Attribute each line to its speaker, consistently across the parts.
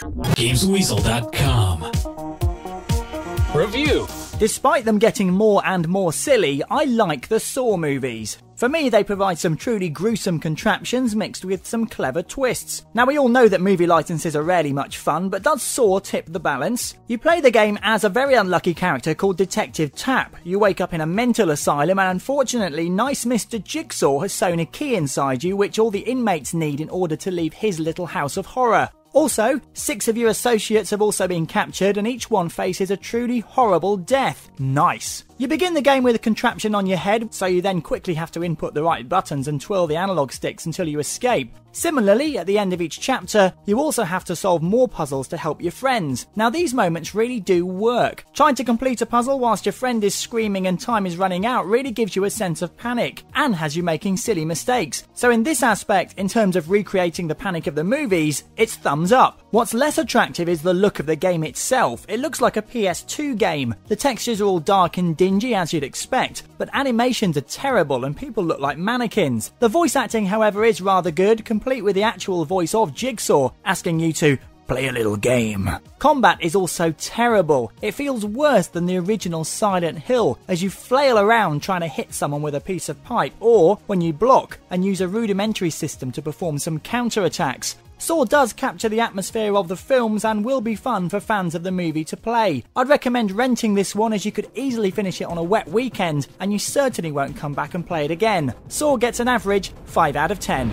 Speaker 1: Gamesweasel.com. Review.
Speaker 2: Despite them getting more and more silly, I like the Saw movies. For me, they provide some truly gruesome contraptions mixed with some clever twists. Now, we all know that movie licenses are rarely much fun, but does Saw tip the balance? You play the game as a very unlucky character called Detective Tapp. You wake up in a mental asylum and unfortunately, nice Mr. Jigsaw has sewn a key inside you which all the inmates need in order to leave his little house of horror. Also, 6 of your associates have also been captured and each one faces a truly horrible death. Nice. You begin the game with a contraption on your head, so you then quickly have to input the right buttons and twirl the analog sticks until you escape. Similarly, at the end of each chapter, you also have to solve more puzzles to help your friends. Now, these moments really do work. Trying to complete a puzzle whilst your friend is screaming and time is running out really gives you a sense of panic, and has you making silly mistakes. So in this aspect, in terms of recreating the panic of the movies, it's thumbs up. What's less attractive is the look of the game itself. It looks like a PS2 game. The textures are all dark and dingy as you'd expect, but animations are terrible and people look like mannequins. The voice acting, however, is rather good, complete with the actual voice of Jigsaw asking you to play a little game. Combat is also terrible. It feels worse than the original Silent Hill as you flail around trying to hit someone with a piece of pipe, or when you block and use a rudimentary system to perform some counter-attacks. Saw does capture the atmosphere of the films and will be fun for fans of the movie to play. I'd recommend renting this one as you could easily finish it on a wet weekend and you certainly won't come back and play it again. Saw gets an average 5 out of 10.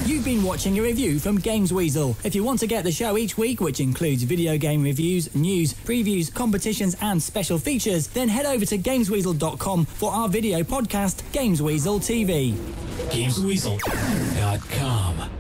Speaker 3: You've been watching a review from Gamesweasel. If you want to get the show each week, which includes video game reviews, news, previews, competitions and special features, then head over to Gamesweasel.com for our video podcast, Gamesweasel TV.
Speaker 1: Gamesweasel.com.